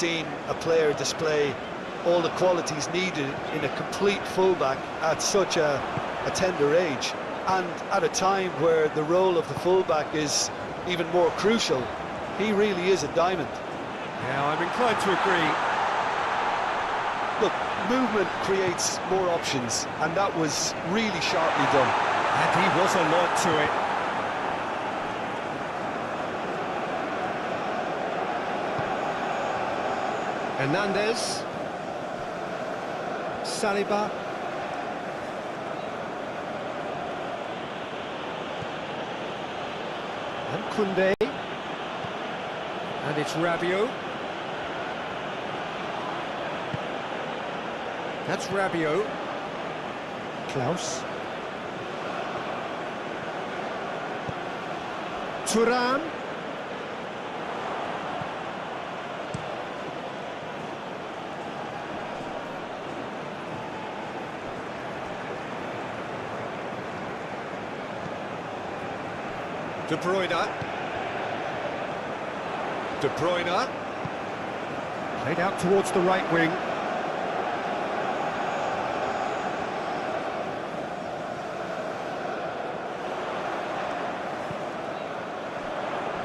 seen a player display all the qualities needed in a complete fullback at such a tender age, and at a time where the role of the fullback is even more crucial. He really is a diamond. Yeah, I'm inclined to agree. Look, movement creates more options, and that was really sharply done. And he was alert to it. Hernandez. Saliba. And Koundé. And it's Rabiot. That's Rabiot. Klaus. Thuram. De Bruyne. De Bruyne. Played out towards the right wing.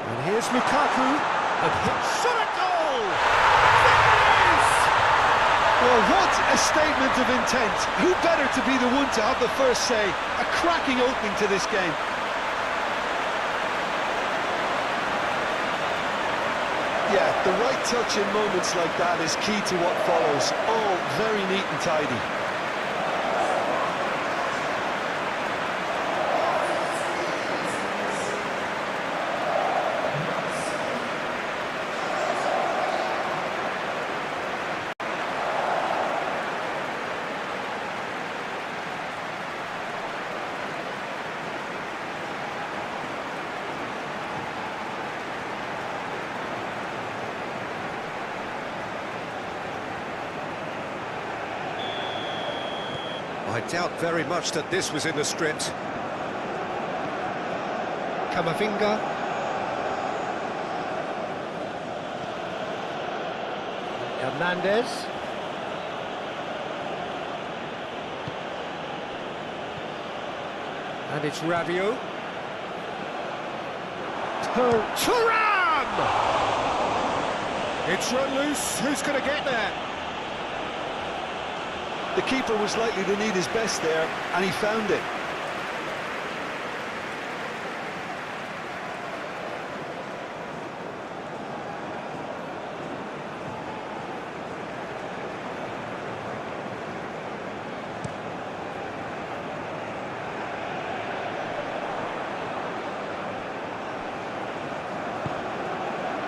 And here's Lukaku. And shot a goal! There it is! Well, what a statement of intent. Who better to be the one to have the first say? A cracking opening to this game. Yeah, the right touch in moments like that is key to what follows. All very neat and tidy. I doubt very much that this was in the script. Camavinga. Hernandez. And it's Rabiot. Thuram! It's run loose. Who's going to get there? The keeper was likely to need his best there, and he found it.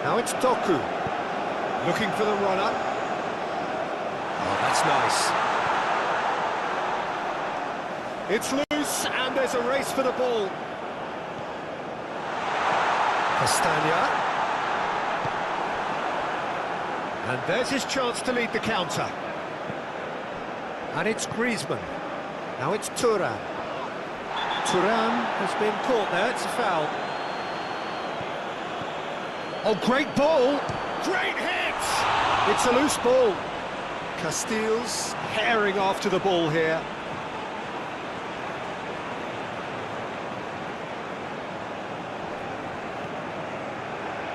Now it's Doku, looking for the runner. Oh, that's nice. It's loose, and there's a race for the ball. Castagna. And there's his chance to lead the counter. And it's Griezmann. Now it's Thuram. Thuram has been caught there, it's a foul. Oh, great ball! Great hit! It's a loose ball. Castells herring after the ball here.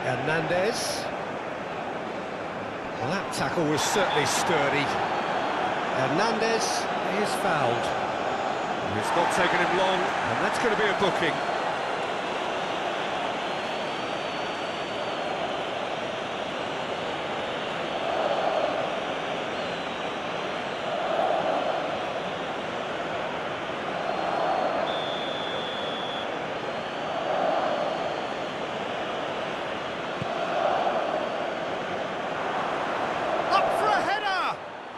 Hernandez. Well, that tackle was certainly sturdy. Hernandez is fouled. It's not taken him long, and that's going to be a booking.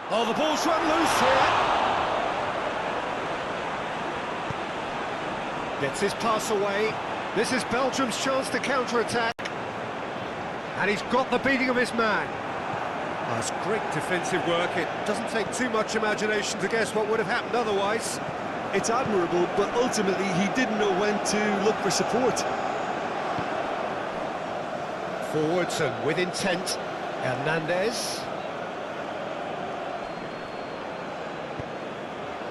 Oh, the ball's run loose here. Gets his pass away. This is Belgium's chance to counter-attack. And he's got the beating of his man. Oh, that's great defensive work. It doesn't take too much imagination to guess what would have happened otherwise. It's admirable, but ultimately he didn't know when to look for support. Forwards and with intent. Hernandez.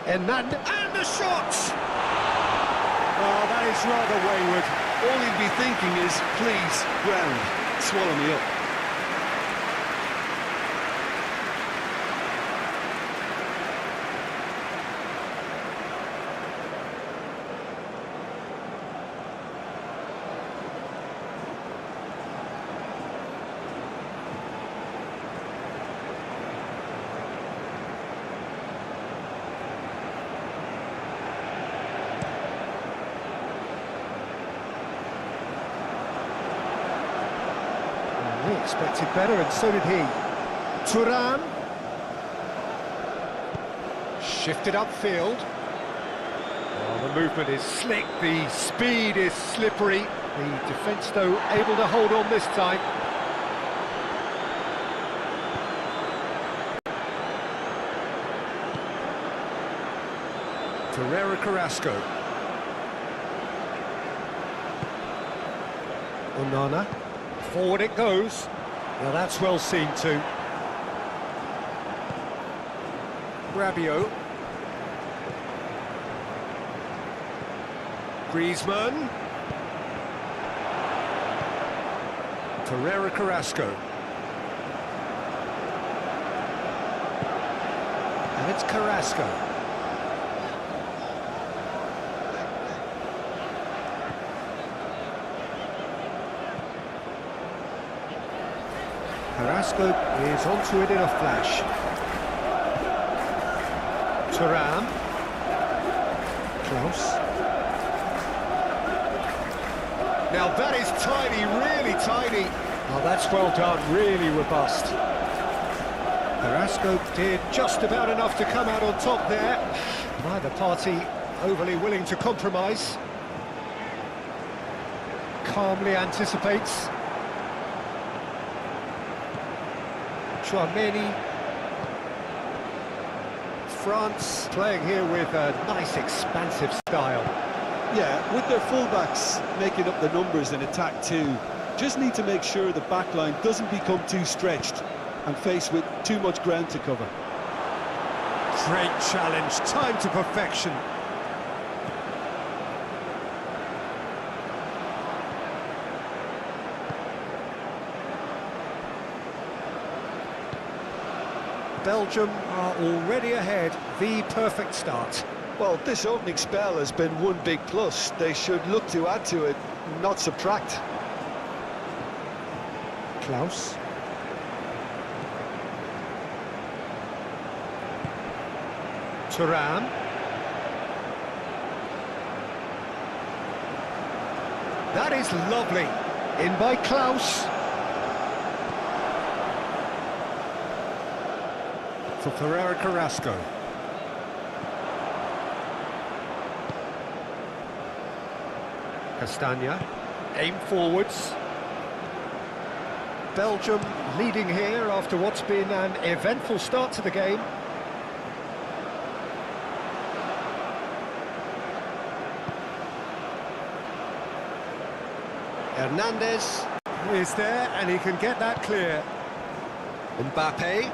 Hernandez, and the shot! Oh, that is rather wayward. All he'd be thinking is, please, ground, swallow me up. He expected better, and so did he. Thuram. Shifted upfield. Oh, the movement is slick, the speed is slippery. The defence, though, able to hold on this time. Ferreira Carrasco. Onana. Forward it goes. Well, that's well seen too. Rabiot. Griezmann. Ferreira Carrasco. And it's Carrasco. Carrasco is onto it in a flash. Thuram. Klaus. Now that is tiny, really tiny. Oh, that's well done, really robust. Carrasco did just about enough to come out on top there. Neither party overly willing to compromise. Calmly anticipates. Chouameni. France playing here with a nice expansive style. Yeah, with their fullbacks making up the numbers in attack too, just need to make sure the backline doesn't become too stretched and faced with too much ground to cover. Great challenge, time to perfection. Belgium are already ahead, the perfect start. Well, this opening spell has been one big plus. They should look to add to it, not subtract. Klaus. Thuram. That is lovely. In by Klaus. For Ferreira Carrasco. Castagna, aim forwards. Belgium leading here after what's been an eventful start to the game. Hernandez is there and he can get that clear. Mbappe.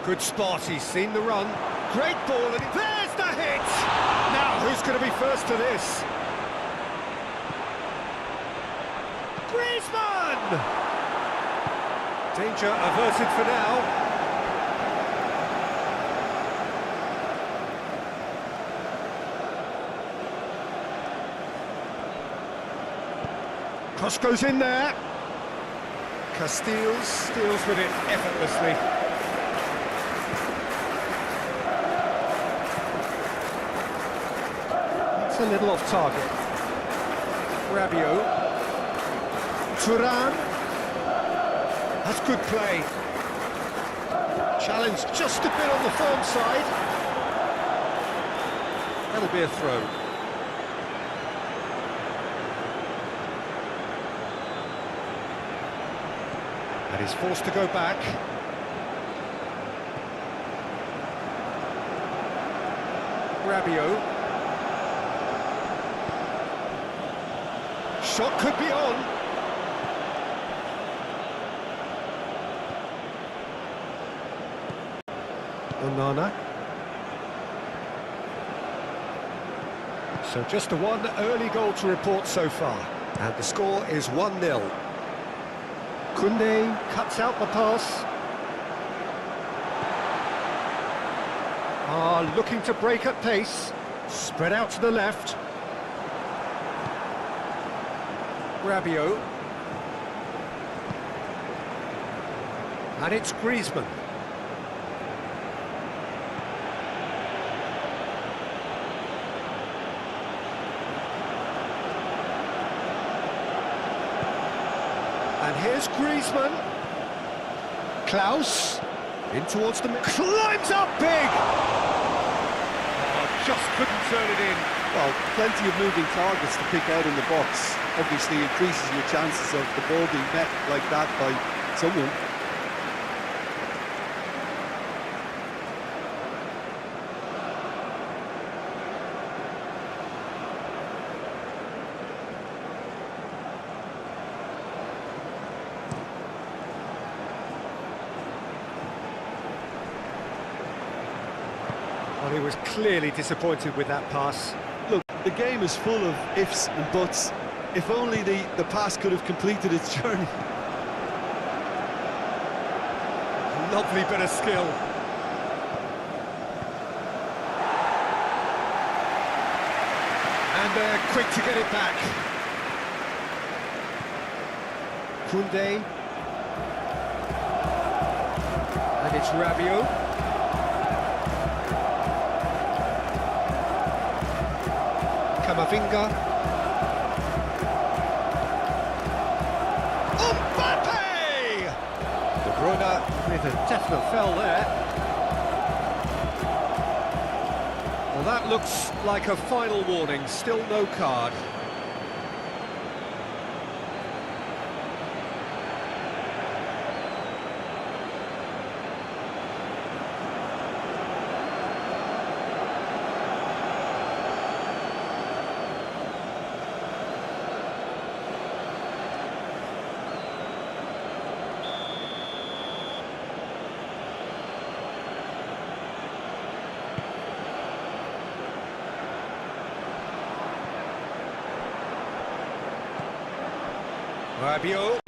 Good spot, he's seen the run. Great ball, and there's the hit! Now, who's going to be first to this? Griezmann! Danger averted for now. Cross goes in there. Casteels deals with it effortlessly. It's a little off target. Rabiot. Thuram. That's good play. Challenge just a bit on the firm side. That'll be a throw. And he's forced to go back. Rabiot. Shot could be on. Onana. So just the one early goal to report so far. And the score is 1-0. Koundé cuts out the pass. Looking to break at pace. Spread out to the left. Rabiot. And it's Griezmann. And here's Griezmann. Klaus. In towards the middle. Climbs up big! Just couldn't turn it in. Well, plenty of moving targets to pick out in the box. Obviously increases your chances of the ball being met like that by someone. Well, he was clearly disappointed with that pass. Look, the game is full of ifs and buts. If only the pass could have completed its journey. Lovely bit of skill. And they're quick to get it back. Koundé. And it's Rabiot. Camavinga. Mbappe! De Bruyne with a definite foul there. Well, that looks like a final warning, still no card. Rabiot.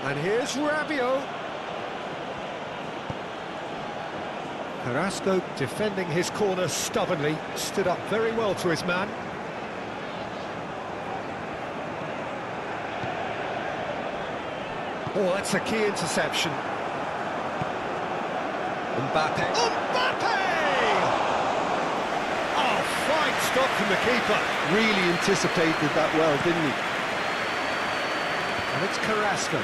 And here's Rabiot. Carrasco defending his corner stubbornly, stood up very well to his man. Oh, that's a key interception. Mbappe. Mbappe! Oh, fine stop from the keeper. Really anticipated that well, didn't he? And it's Carrasco.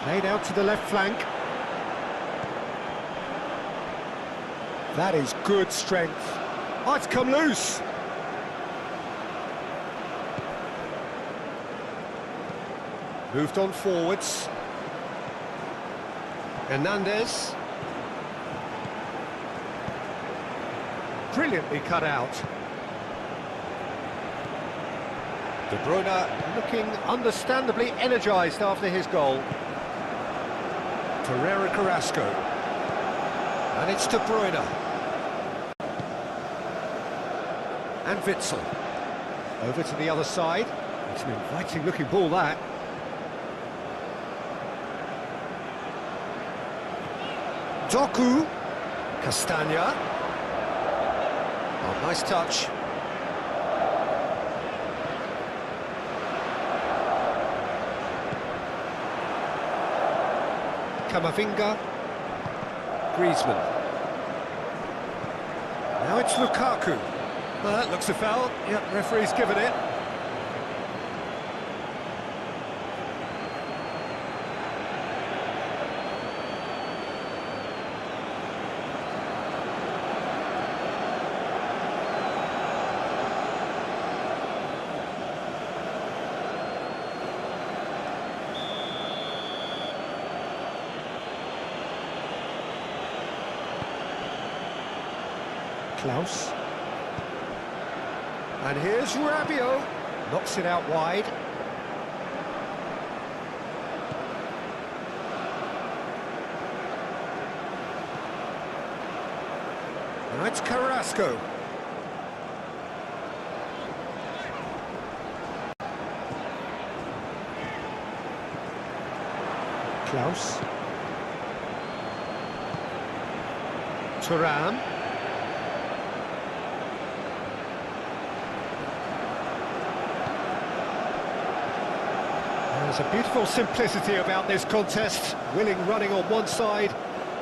Played out to the left flank. That is good strength. Oh, it's come loose. Moved on forwards. Hernandez. Brilliantly cut out. De Bruyne looking understandably energised after his goal. Pereira Carrasco. And it's De Bruyne. And Witsel. Over to the other side. It's an inviting looking ball, that. Doku. Castagna. Oh, nice touch. Camavinga. Griezmann. Now it's Lukaku. Well, that looks a foul. Yep, referee's given it. Klaus. And here's Rabiot. Knocks it out wide. Now it's Carrasco. Klaus. Thuram. There's a beautiful simplicity about this contest. Willing running on one side,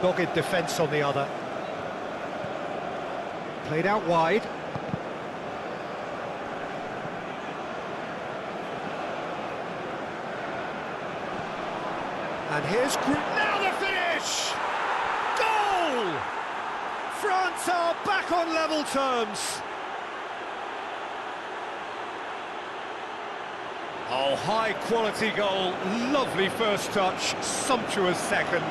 dogged defence on the other. Played out wide. And here's... Now the finish! Goal! France are back on level terms. Oh, high-quality goal, lovely first touch, sumptuous second.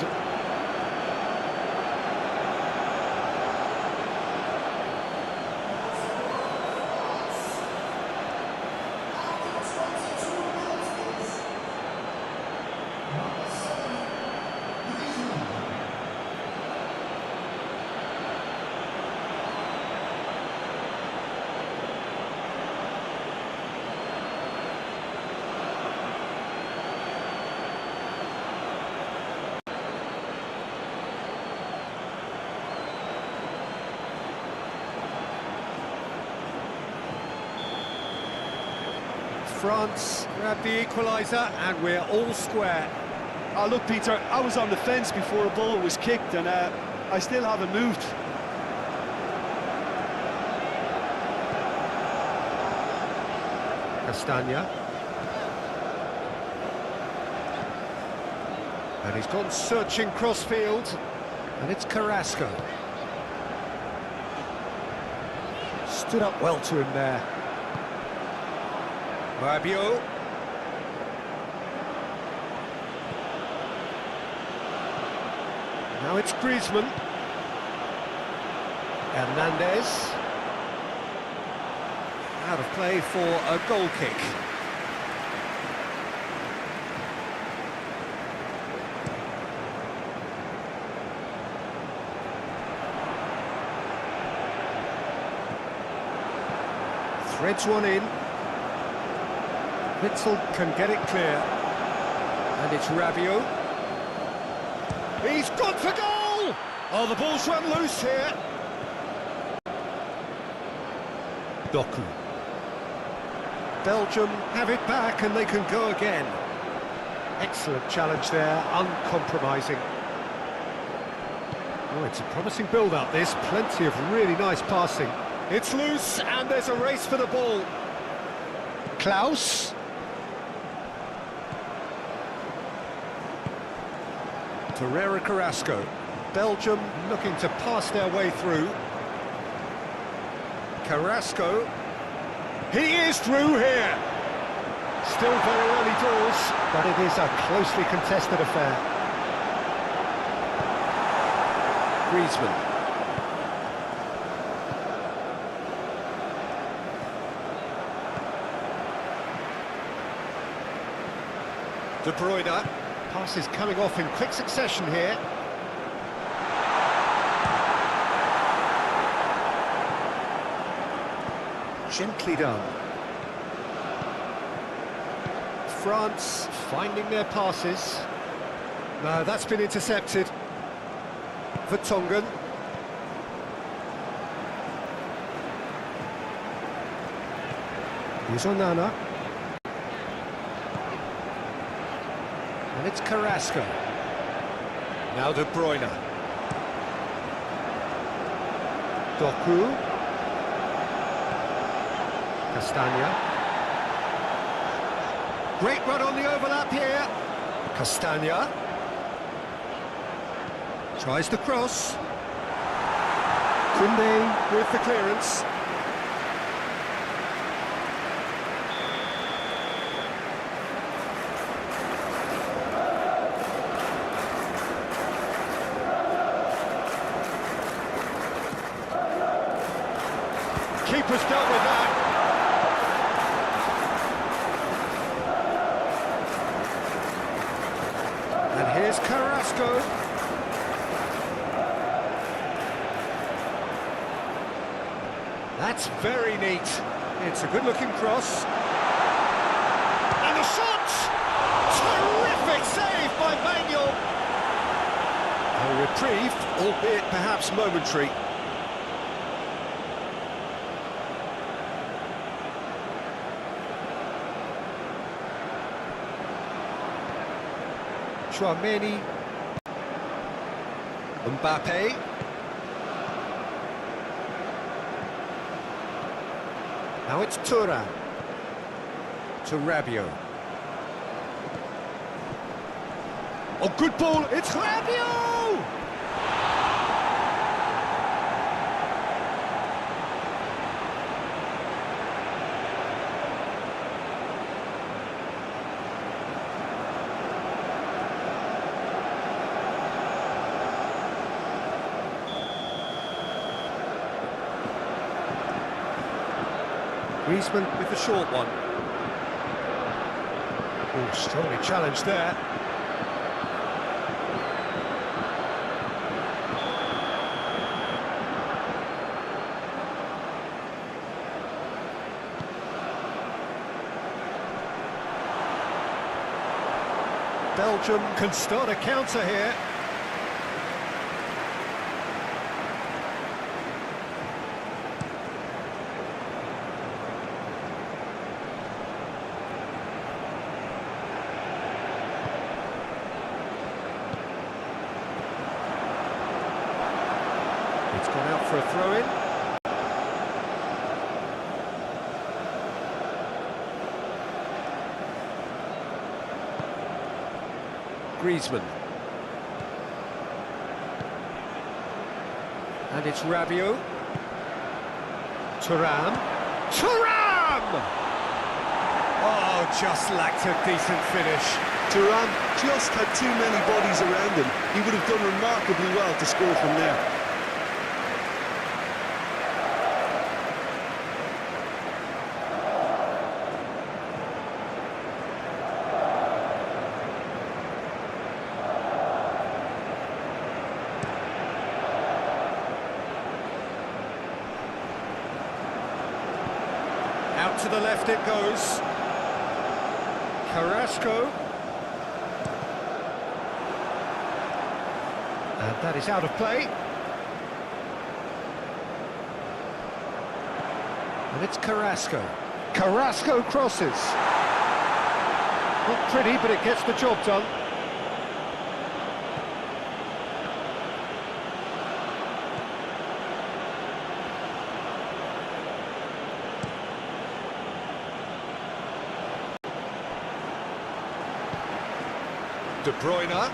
France grab the equaliser and we're all square. Oh, look, Peter, I was on the fence before a ball was kicked and I still haven't moved. Castagna. And he's gone searching crossfield. And it's Carrasco. Stood up well to him there. Rabiot. Now it's Griezmann. Hernandez. Out of play for a goal kick. Threads one in. Witzel can get it clear. And it's Rabiot. He's gone for goal! Oh, the ball's run loose here. Doku. Belgium have it back and they can go again. Excellent challenge there, uncompromising. Oh, it's a promising build-up, this. Plenty of really nice passing. It's loose and there's a race for the ball. Klaus. Torreira Carrasco. Belgium looking to pass their way through. Carrasco. He is through here. Still very early doors, but it is a closely contested affair. Griezmann. De Bruyne. Passes coming off in quick succession here. Gently done. France finding their passes. No, that's been intercepted. Vertonghen. Here's Onana. And it's Carrasco. Now De Bruyne. Doku. Castagna. Great run on the overlap here. Castagna. Tries the cross. Koundé with the clearance. keeper's dealt with that. And here's Carrasco. That's very neat. It's a good-looking cross. And the shot! Terrific save by Manuel. A reprieve, albeit perhaps momentary. Chouameni, Mbappe, now it's Thuram, to Rabiot. Oh, good ball, it's Rabiot! Griezmann with the short one. Oh, strongly challenged there. Belgium can start a counter here. It's gone out for a throw-in. Griezmann. And it's Rabiot. Thuram. Thuram! Oh, just lacked a decent finish. Thuram just had too many bodies around him. He would have done remarkably well to score from there. Out to the left it goes. Carrasco. And that is out of play. And it's Carrasco. Carrasco crosses. Not pretty, but it gets the job done. De Bruyne.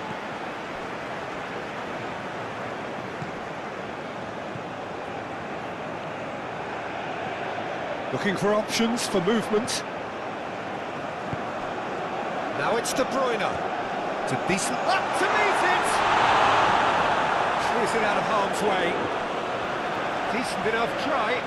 Looking for options for movement. Now it's De Bruyne. It's a decent... Up to meet it! Clears it out of harm's way. Decent enough try.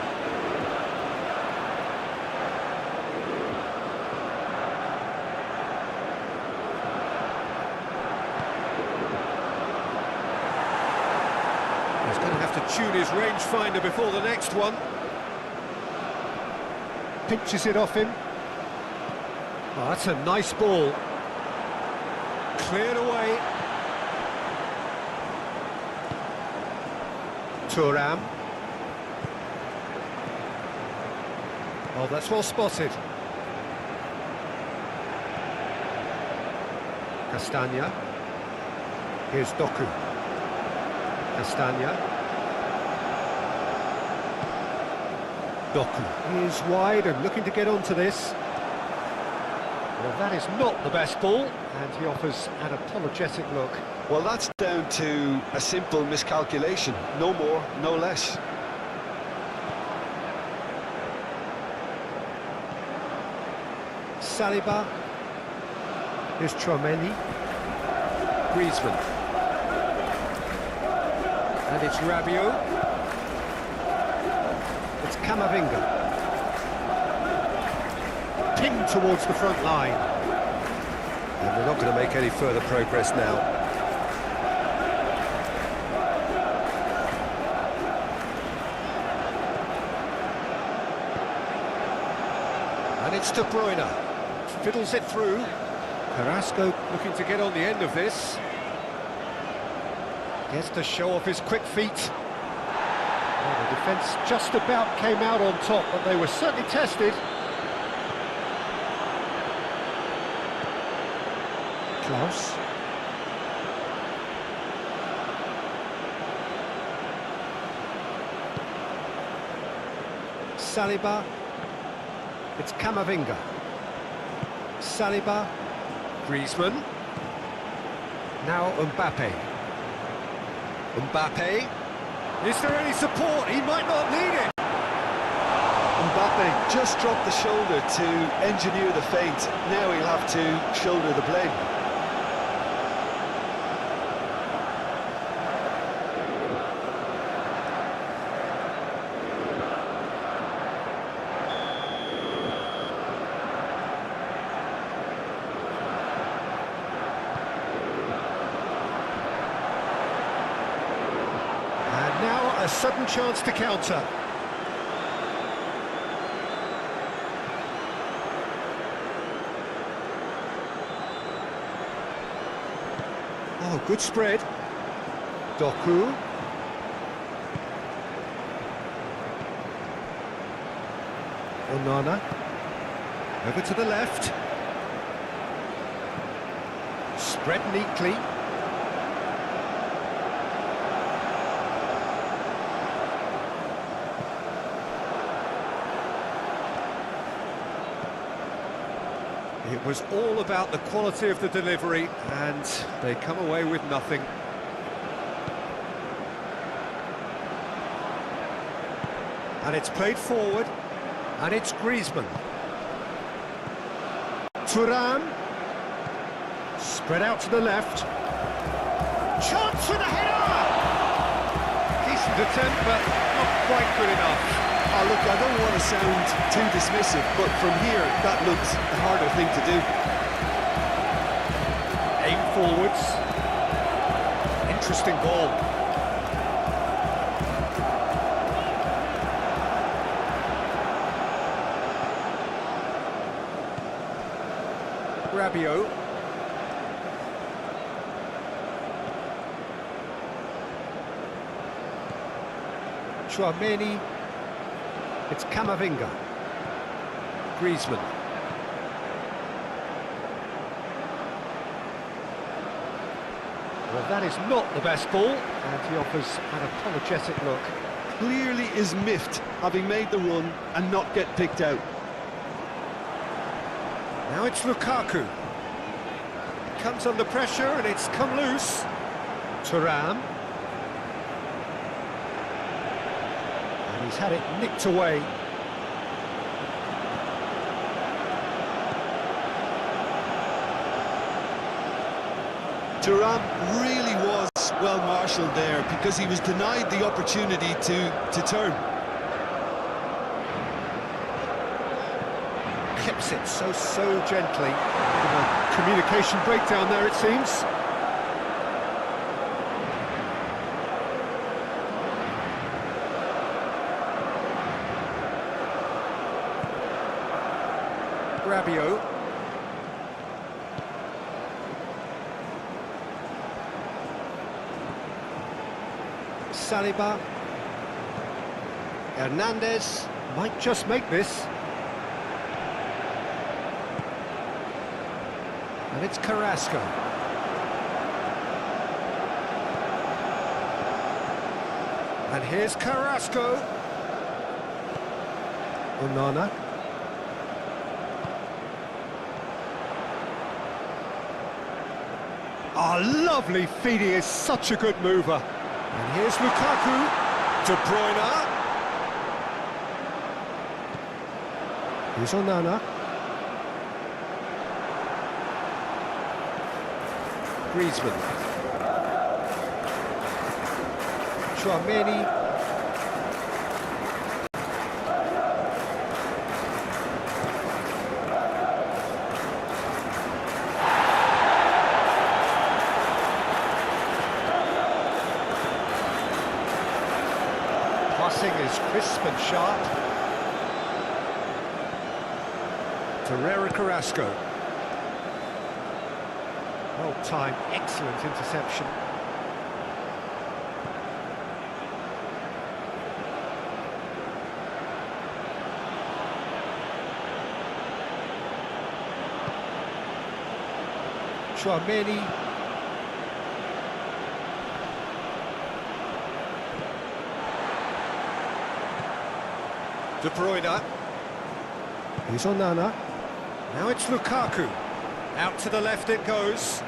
He's going to have to tune his rangefinder before the next one. Pinches it off him. Oh, that's a nice ball. Cleared away. Thuram. Oh, that's well spotted. Castagna. Here's Doku. Castagna. Doku is wide and looking to get onto this. Well, that is not the best ball, and he offers an apologetic look. Well, that's down to a simple miscalculation. No more, no less. Saliba. Here's Chouameni. Griezmann. And it's Rabiot. It's Camavinga. Pinged towards the front line. And they're not going to make any further progress now. And it's De Bruyne. Fiddles it through. Carrasco looking to get on the end of this. Gets to show off his quick feet. Well, the defence just about came out on top, but they were certainly tested. Klaus. Saliba. It's Camavinga. Saliba. Griezmann. Now Mbappe. Mbappe. Is there any support? He might not need it. Mbappe just dropped the shoulder to engineer the feint. Now he'll have to shoulder the blame. A sudden chance to counter. Oh, good spread. Doku. Onana. Over to the left. Spread neatly. It was all about the quality of the delivery, and they come away with nothing. And it's played forward, and it's Griezmann. Thuram. Spread out to the left. Chance for the header! Decent attempt, but not quite good enough. Oh, look, I don't want to sound too dismissive, but from here, that looks the harder thing to do. Aim forwards. Interesting ball. Rabiot. Chouameni. It's Camavinga. Griezmann. Well, that is not the best ball, and he offers an apologetic look. Clearly is miffed, having made the run and not get picked out. Now it's Lukaku. Comes under pressure, and it's come loose. Thuram. He's had it nicked away. Thuram really was well marshalled there because he was denied the opportunity to turn. Clips it so gently. Bit of a communication breakdown there, it seems. Rabiot. Saliba. Hernandez might just make this. And it's Carrasco. And here's Carrasco. Onana. Oh, lovely feed, he is such a good mover. And here's Lukaku. De Bruyne. Here's Onana. Griezmann. Chouameni. Passing is crisp and sharp. Ferreira Carrasco. Well timed, excellent interception. Chouameni. De Bruyne. He's Onana. Now it's Lukaku. Out to the left it goes.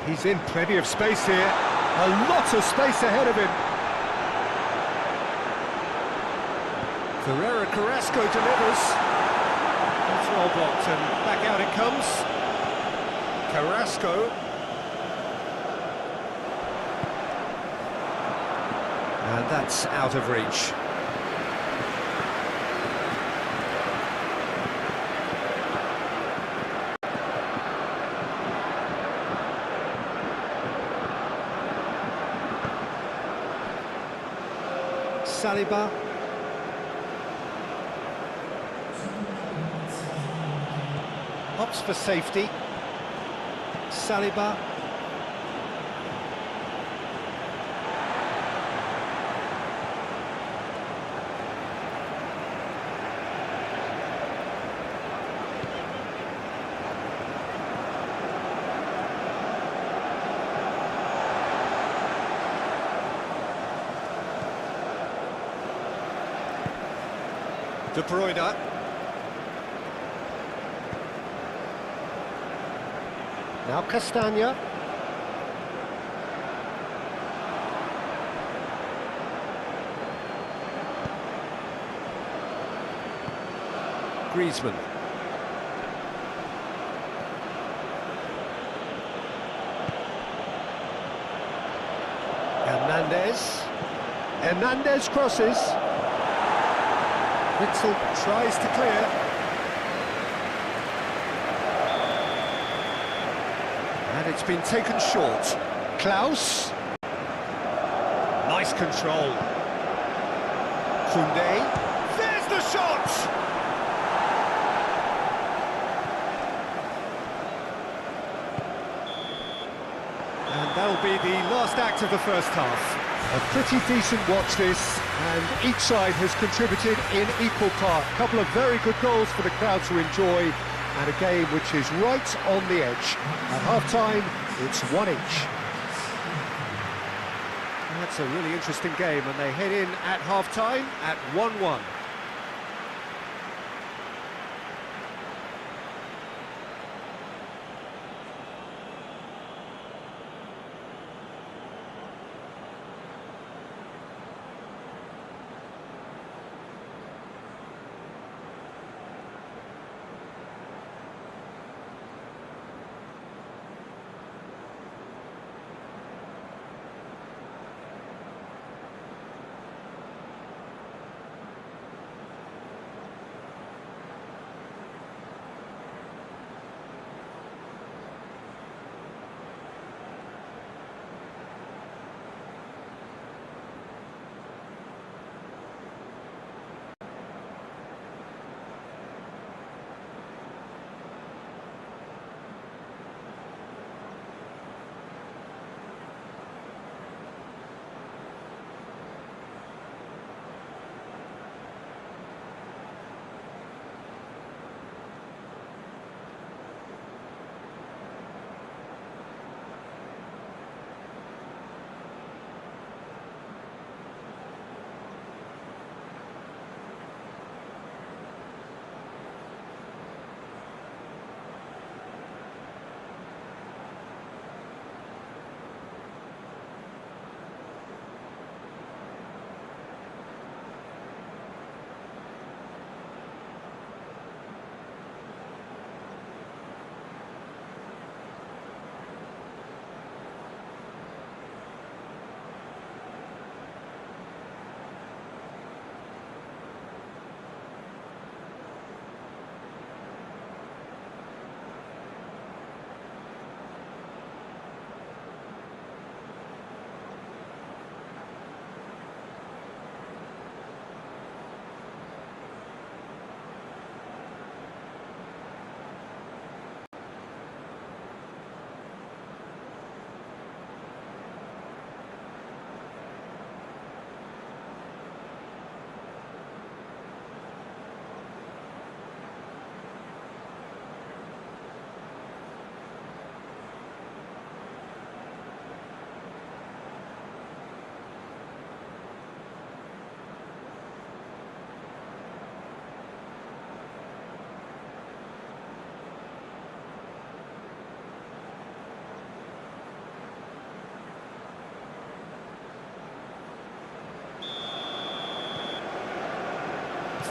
He's in plenty of space here. A lot of space ahead of him. Ferreira Carrasco delivers. It's well blocked and back out it comes. Carrasco. And that's out of reach. Saliba. Opts for safety. Saliba. De Bruyne. Now Castagna. Griezmann. Hernandez. Hernandez crosses. Witzel tries to clear. And it's been taken short. Klaus. Nice control. Koundé. There's the shot! And that'll be the last act of the first half. A pretty decent watch this, and each side has contributed in equal part. A couple of very good goals for the crowd to enjoy, and a game which is right on the edge. At half-time, it's 1-1. That's a really interesting game, and they head in at half-time at 1-1.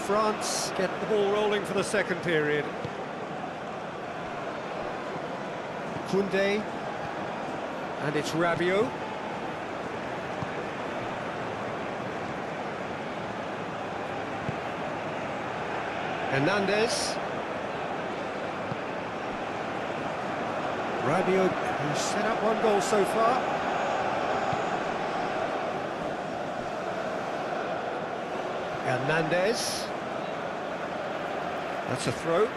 France get the ball rolling for the second period. Koundé, and it's Rabiot. Hernandez. Rabiot, who's set up one goal so far. Hernandez. That's a throw.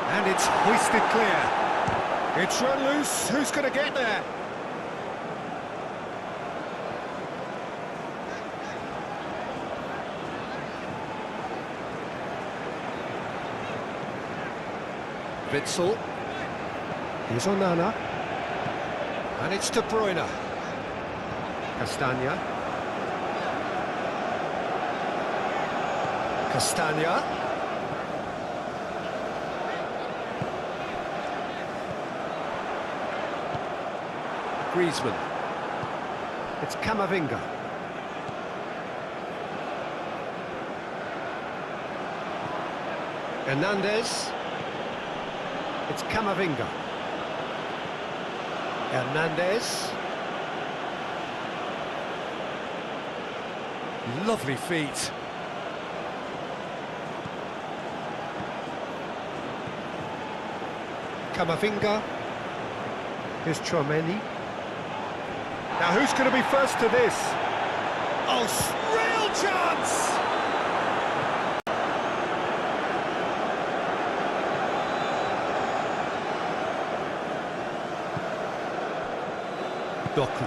And it's hoisted clear. It's run loose. Who's going to get there? Witsel. Here's Onana. And it's De Bruyne. Castagna. Castagna. Griezmann. It's Camavinga. Hernandez. It's Camavinga. Hernandez. Lovely feet. Camavinga. Here's Chouameni. Now who's going to be first to this? Oh, real chance! Doku.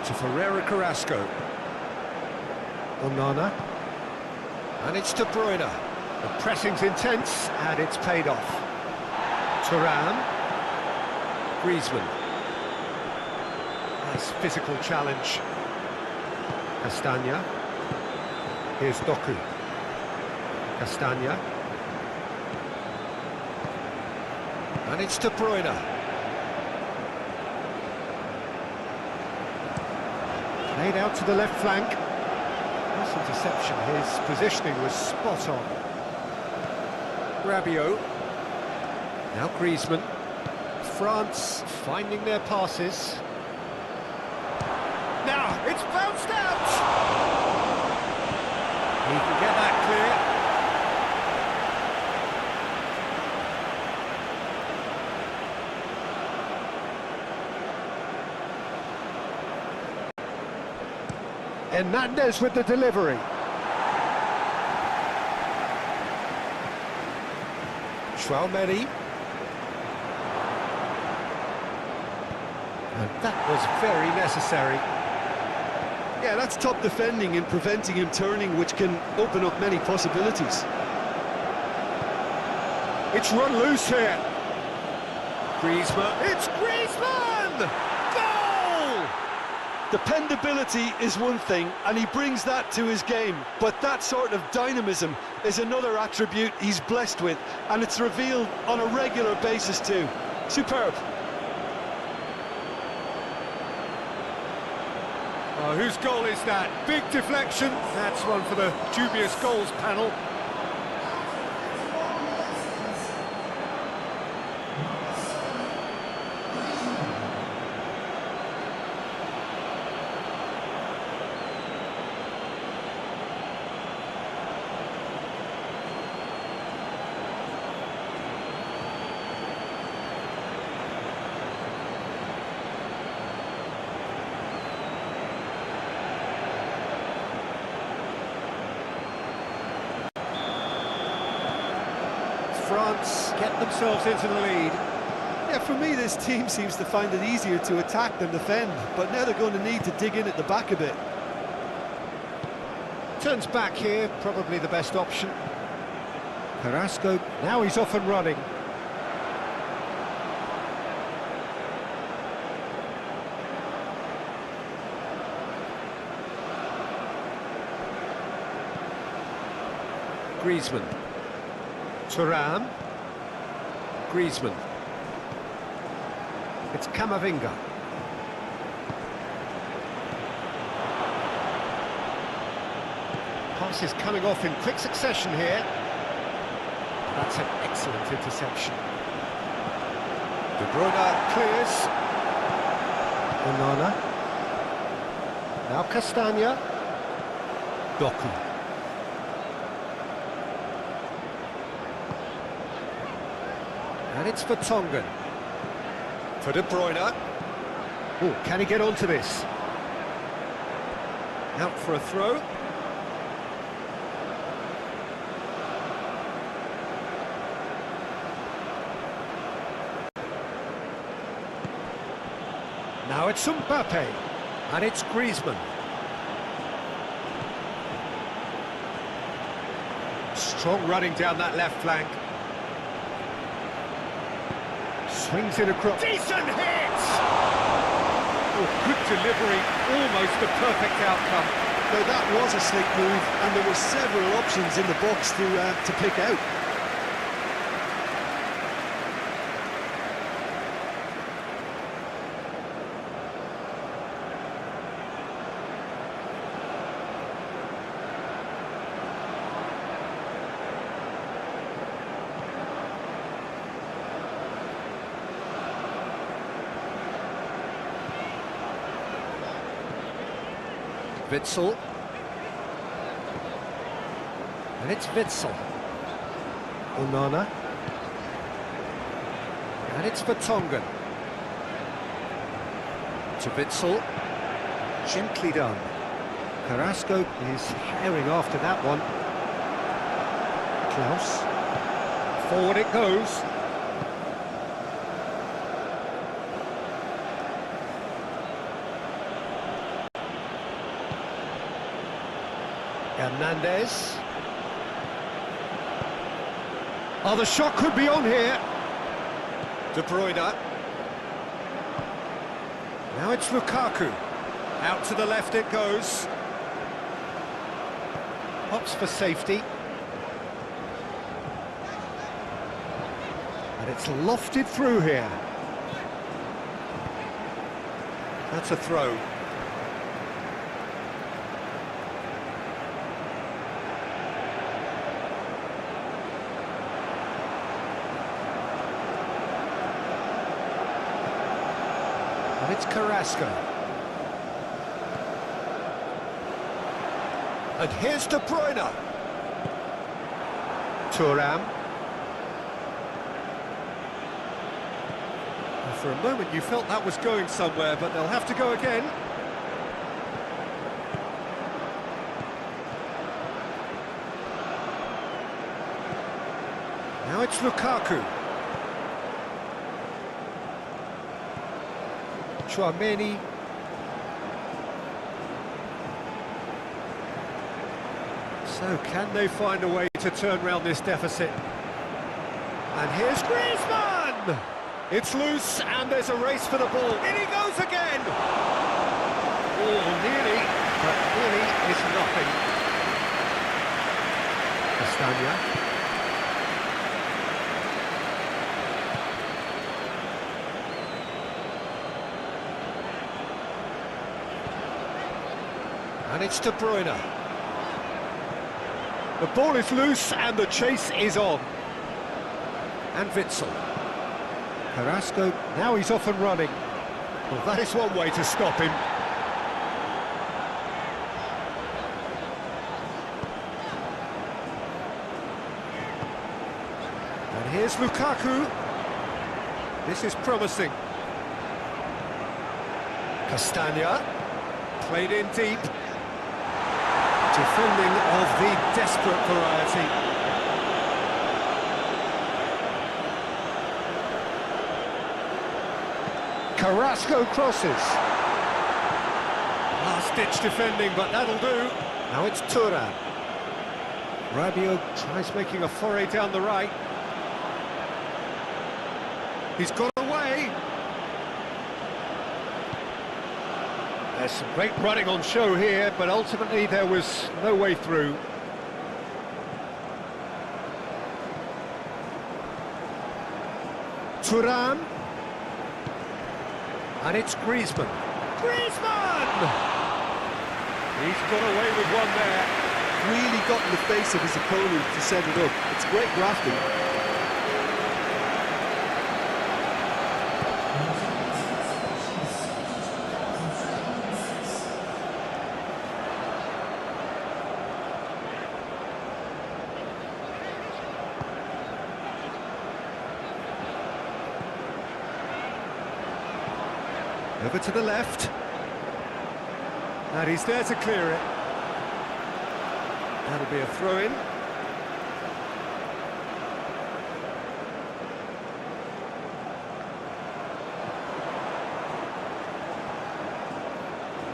To Ferreira Carrasco. Onana. And it's De Bruyne. The pressing's intense, and it's paid off. Thuram. Griezmann. Nice physical challenge. Castagna. Here's Doku. Castagna. And it's De Bruyne. Played out to the left flank. Nice interception. His positioning was spot on. Rabiot. Now Griezmann. France finding their passes. Now it's bounced out! He can get that clear. Hernandez with the delivery. Chouameni. And that was very necessary. Yeah, that's top defending and preventing him turning, which can open up many possibilities. It's run loose here. Griezmann. It's Griezmann! Goal! Dependability is one thing, and he brings that to his game, but that sort of dynamism is another attribute he's blessed with, and it's revealed on a regular basis too. Superb. Oh, whose goal is that? Big deflection. That's one for the dubious goals panel. France get themselves into the lead. Yeah, for me, this team seems to find it easier to attack than defend, but now they're going to need to dig in at the back a bit. Turns back here, probably the best option. Carrasco, now he's off and running. Griezmann. Thuram. Griezmann. It's Camavinga. Pass is coming off in quick succession here. That's an excellent interception. De Bruyne clears. Onana. Now Castagna. Doku. And it's for Tongan. For De Bruyne. Oh, can he get onto this? Out for a throw. Now it's Mbappe, and it's Griezmann. Strong running down that left flank. Swings it across. Decent hit! Oh, good delivery, almost the perfect outcome. Now that was a slick move, and there were several options in the box to pick out. Witsel. And it's Witsel. Onana. And it's for Tongan. To Witsel. Gently done. Carrasco is herring after that one. Klaus. Forward it goes. Hernandez. Oh, the shot could be on here. De Bruyne. Now it's Lukaku. Out to the left it goes. Hops for safety. And it's lofted through here. That's a throw. And it's Carrasco. And here's De Bruyne. Thuram. And for a moment you felt that was going somewhere, but they'll have to go again. Now it's Lukaku. Chouameni. So can they find a way to turn around this deficit? And here's Griezmann! It's loose and there's a race for the ball. In he goes again! Oh, nearly, but nearly is nothing. Castagna. And it's De Bruyne. The ball is loose and the chase is on. And Witsel. Carrasco, now he's off and running. Well, that is one way to stop him. And here's Lukaku. This is promising. Castagna. Played in deep. Defending of the desperate variety. Carrasco crosses. Last-ditch defending, but that'll do. Now it's Thuram. Rabiot tries making a foray down the right. He's got away. There's some great running on show here, but ultimately there was no way through. Thuram. And it's Griezmann. Griezmann! He's got away with one there. Really got in the face of his opponent to set it up. It's great grafting. Over to the left. And he's there to clear it. That'll be a throw-in.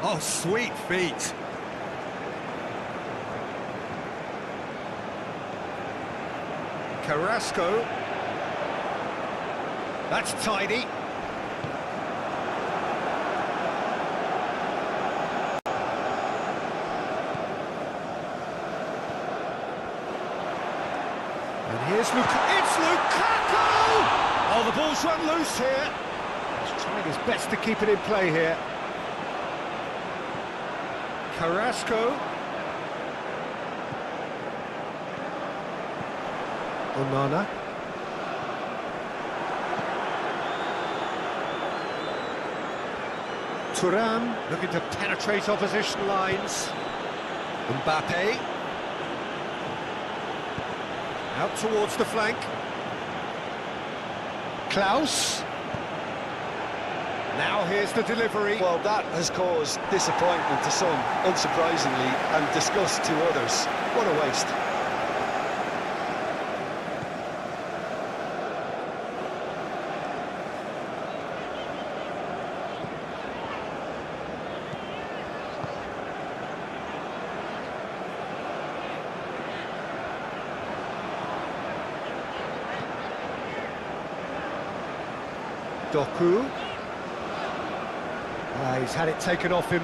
Oh, sweet feet. Carrasco. That's tidy. Here's it's Lukaku! Oh, the ball's run loose here. He's trying his best to keep it in play here. Carrasco. Onana. Thuram looking to penetrate opposition lines. Mbappe. Out towards the flank. Klaus. Now here's the delivery. Well, that has caused disappointment to some, unsurprisingly, and disgust to others. What a waste. Doku. He's had it taken off him.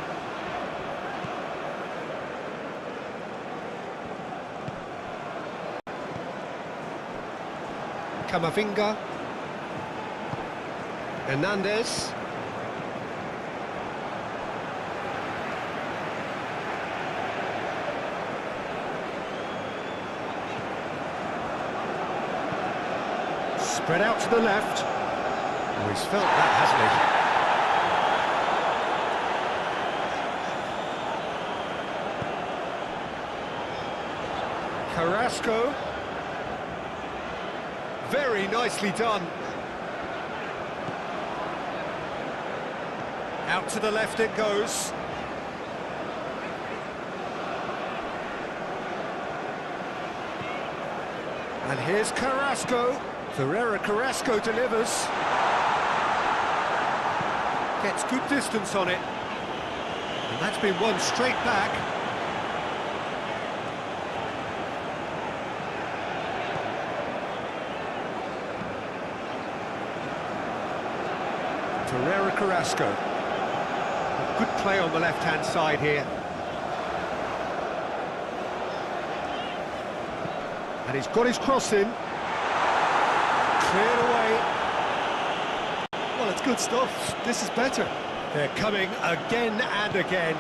Camavinga. Hernandez. Spread out to the left. Oh, he's felt that, hasn't he? Carrasco. Very nicely done. Out to the left it goes. And here's Carrasco. Carrasco delivers. Gets good distance on it. And that's been won straight back. Carrasco. Good play on the left-hand side here. And he's got his cross in. Cleared away. Well, it's good stuff. This is better. They're coming again and again.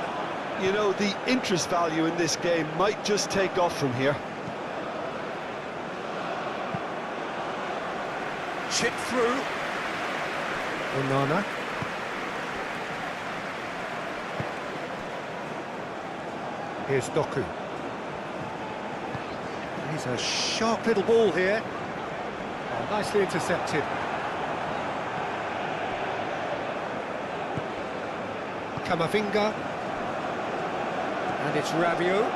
You know, the interest value in this game might just take off from here. Chip through. Onana. Here's Doku. He's a sharp little ball here. Oh, nicely intercepted. Camavinga. And it's Rabiot.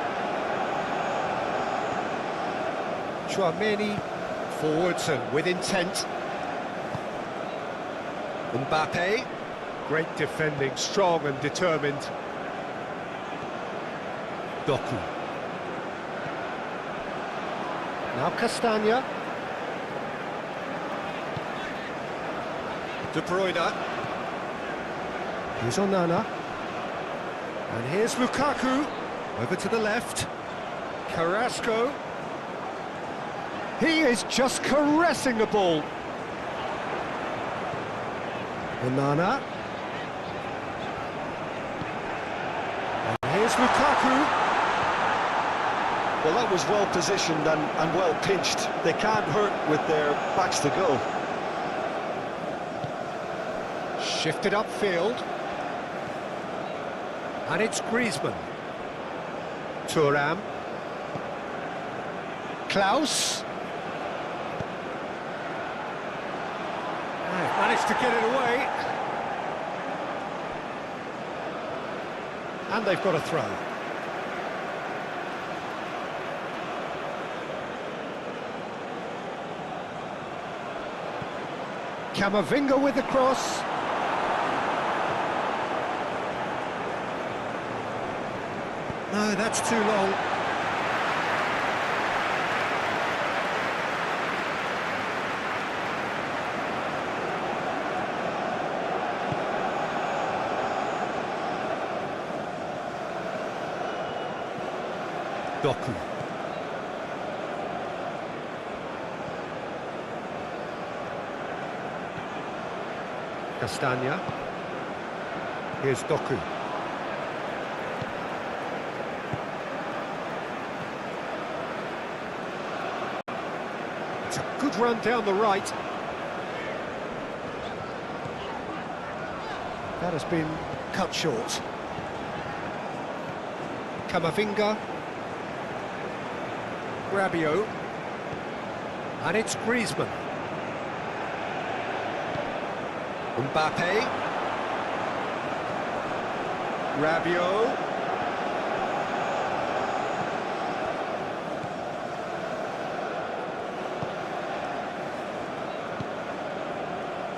Chouameni. Forwards and with intent. Mbappe. Great defending, strong and determined. Doku. Now Castagna. De Bruyne. Here's Onana. And here's Lukaku. Over to the left. Carrasco. He is just caressing the ball. Onana. And here's Lukaku. Well, that was well positioned and well pinched. They can't hurt with their backs to goal. Shifted upfield. And it's Griezmann. Thuram. Klaus. Managed to get it away. And they've got a throw. Camavinga with the cross. No, that's too long. Doku. Castagna. Here's Doku. It's a good run down the right. That has been cut short. Camavinga. Rabiot. And it's Griezmann. Mbappe. Rabiot.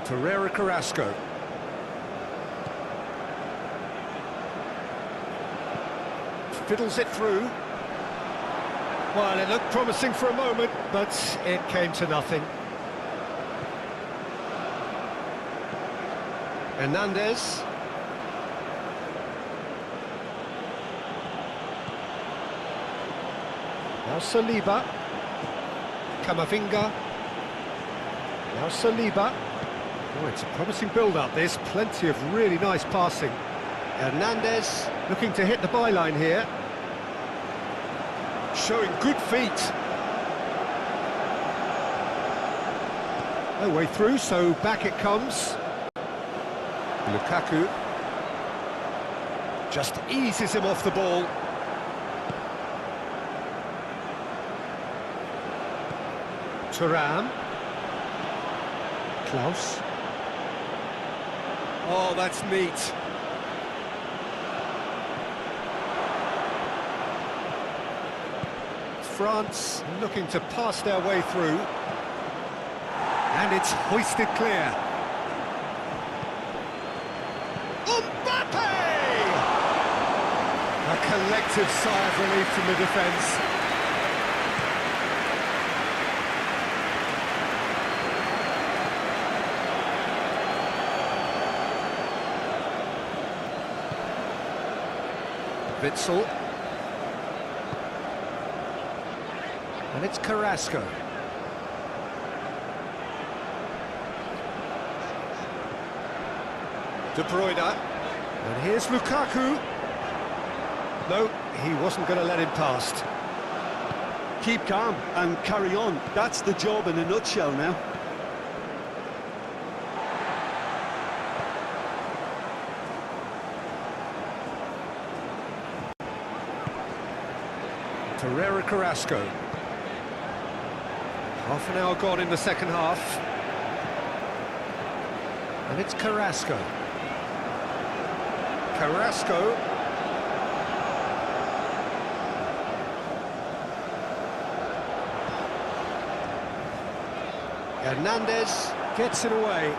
Torreira Carrasco. Fiddles it through. Well, it looked promising for a moment, but it came to nothing. Hernandez. Now Saliba. Camavinga. Now Saliba. Oh, it's a promising build-up, this. Plenty of really nice passing. Hernandez looking to hit the byline here. Showing good feet. No way through, so back it comes. Lukaku just eases him off the ball. Thuram. Klaus. Oh, that's neat. France looking to pass their way through. And it's hoisted clear. Mbappe! A collective sigh of relief from the defence. Witsel. And it's Carrasco. De Bruyne. And here's Lukaku. No, he wasn't going to let him past. Keep calm and carry on. That's the job in a nutshell now. Torreira Carrasco. Half an hour gone in the second half. And it's Carrasco. Carrasco. Hernandez gets it away.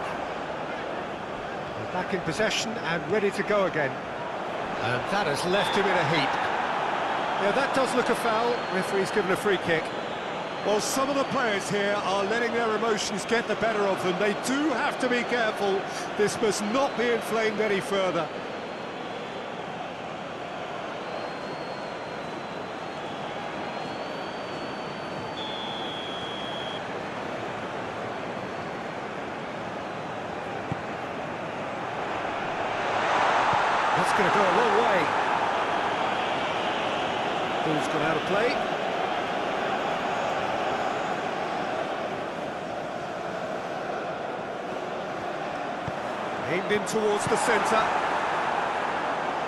They're back in possession and ready to go again. And that has left him in a heap. Yeah, that does look a foul. Referee's given a free kick. Well, some of the players here are letting their emotions get the better of them. They do have to be careful. This must not be inflamed any further. That's going to go a long way. Ball's gone out of play. Aimed in towards the centre.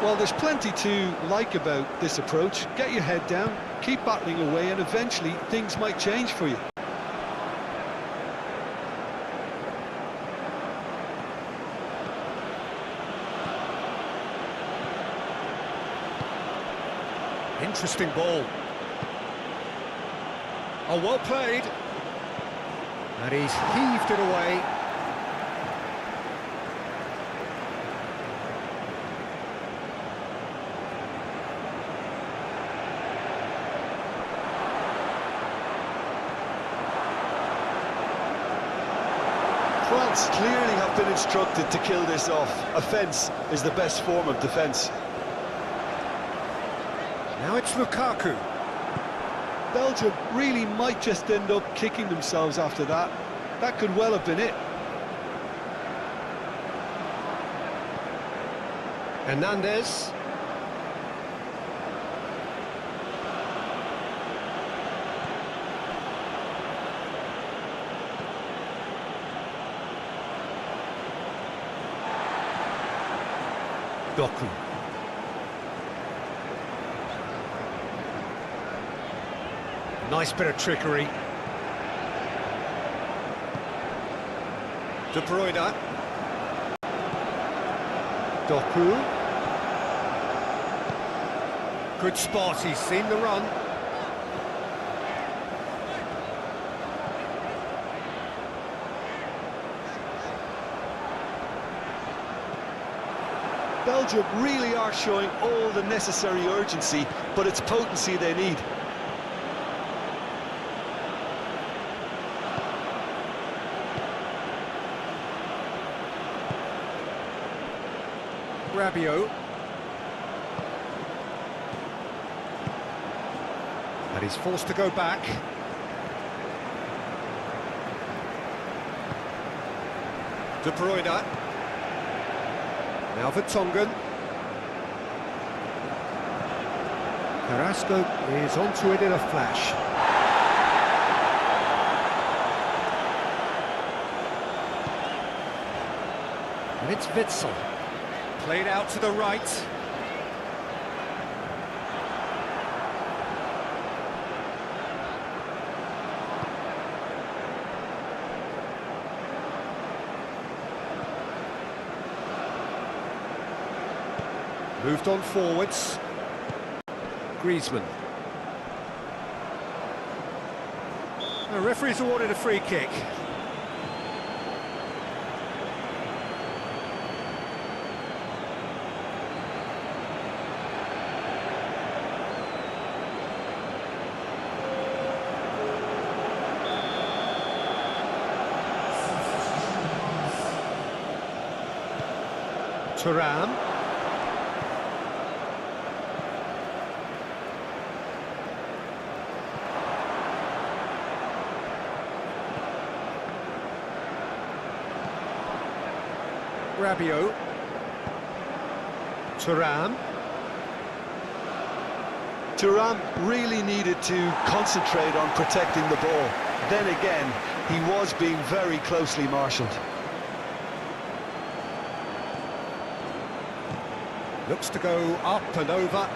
Well, there's plenty to like about this approach. Get your head down, keep battling away, and eventually things might change for you. Interesting ball. Oh, well played. And he's heaved it away. France clearly have been instructed to kill this off. Offence is the best form of defence. Now it's Lukaku. Belgium really might just end up kicking themselves after that. That could well have been it. Hernandez. Doku. Nice bit of trickery. De Bruyne. Doku. Good spot, he's seen the run. Belgium really are showing all the necessary urgency, but it's potency they need. Rabiot. And he's forced to go back. De Bruyne. Now for Tongan. Carrasco is onto it in a flash. And it's Witsel. Played out to the right. Moved on forwards. Griezmann. The referee's awarded a free kick. Thuram. Rabiot. Thuram. Thuram really needed to concentrate on protecting the ball. Then again, he was being very closely marshalled. Looks to go up and over.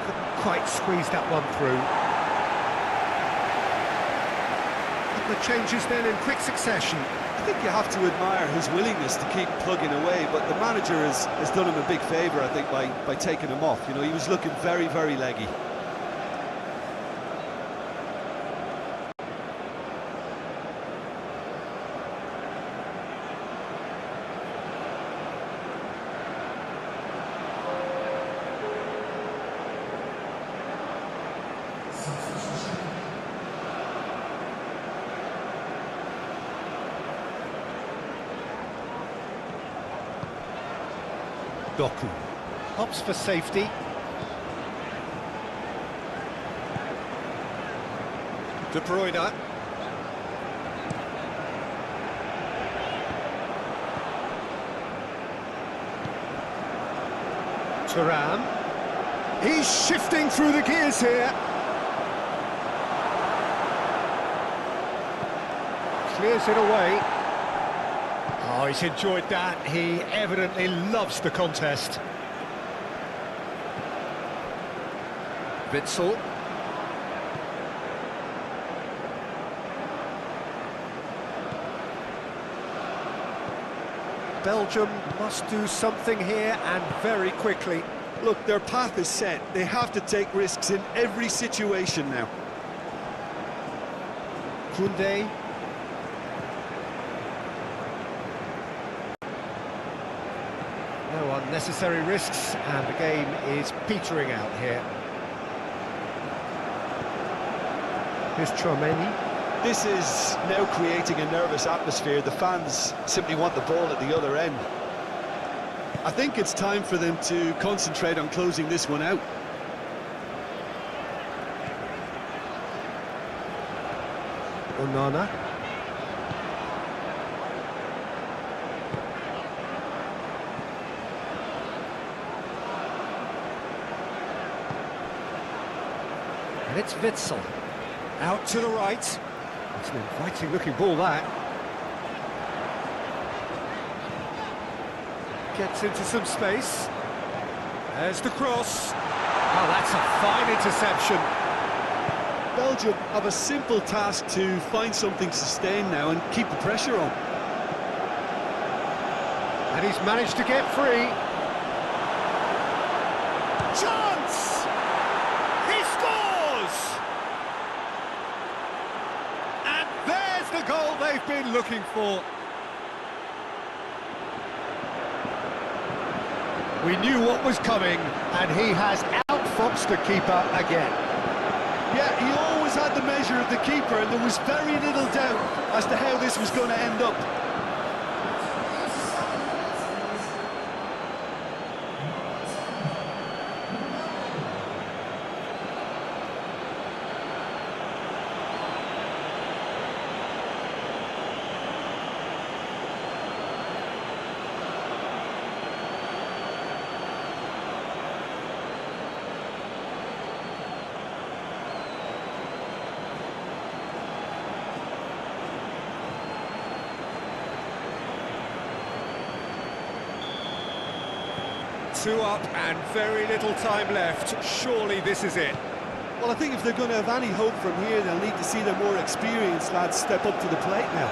Couldn't quite squeeze that one through. And the changes then in quick succession. I think you have to admire his willingness to keep plugging away, but the manager has done him a big favour, I think, by taking him off. You know, he was looking very, very leggy. Doku. Hops for safety. De Bruyne. Thuram. He's shifting through the gears here. Clears it away. Oh, he's enjoyed that. He evidently loves the contest. Witsel. Belgium must do something here, and very quickly. Look, their path is set. They have to take risks in every situation now. Koundé. No unnecessary risks, and the game is petering out here. Here's Chouameni. This is now creating a nervous atmosphere. The fans simply want the ball at the other end. I think it's time for them to concentrate on closing this one out. Onana. And it's Witsel. Out to the right. It's an inviting looking ball, that. Gets into some space. There's the cross. Oh, that's a fine interception. Belgium have a simple task to find something sustained now and keep the pressure on. And he's managed to get free. Chance! He scores! And there's the goal they've been looking for. We knew what was coming, and he has outfoxed the keeper again. Yeah, he always had the measure of the keeper, and there was very little doubt as to how this was going to end up. Two up and very little time left. Surely this is it. Well, I think if they're going to have any hope from here, they'll need to see their more experienced lads step up to the plate now.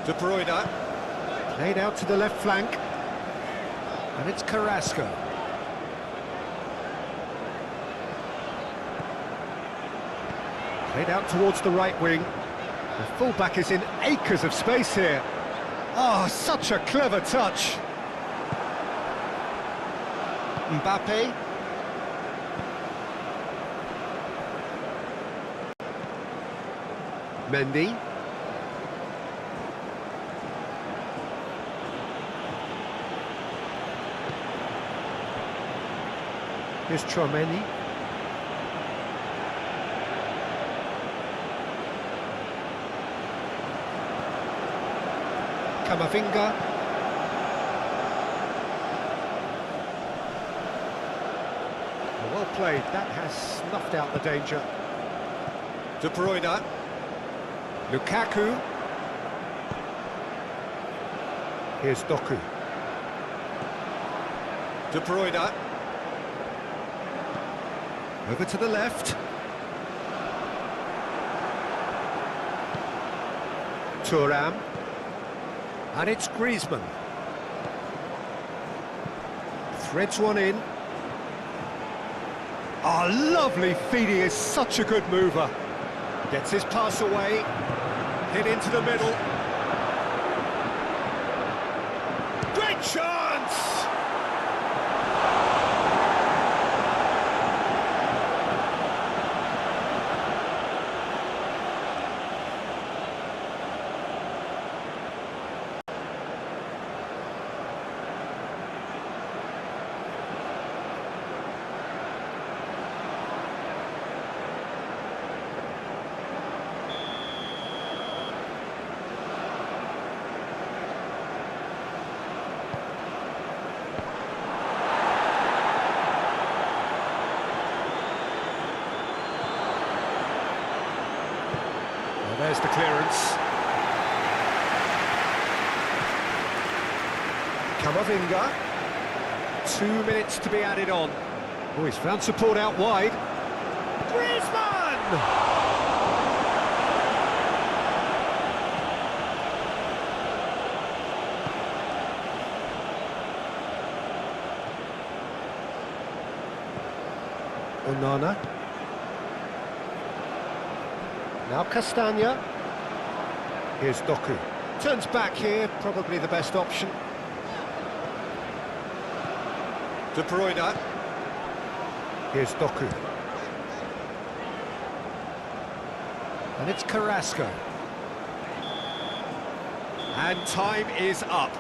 De Bruyne. Played out to the left flank. And it's Carrasco. Played out towards the right wing. The fullback is in acres of space here. Oh, such a clever touch. Mbappe. Mendy. Here's Chouameni. Camavinga. Well played, that has snuffed out the danger. De Bruyne. Lukaku. Here's Doku. De Bruyne. Over to the left. Thuram. And it's Griezmann. Threads one in. Oh, lovely feed, he is such a good mover. Gets his pass away. Hit into the middle. Great chance! Camavinga. 2 minutes to be added on. Oh, he's found support out wide. Griezmann! Onana. Now Castagna. Here's Doku. Turns back here, probably the best option. De Bruyne. Here's Doku. And it's Carrasco. And time is up.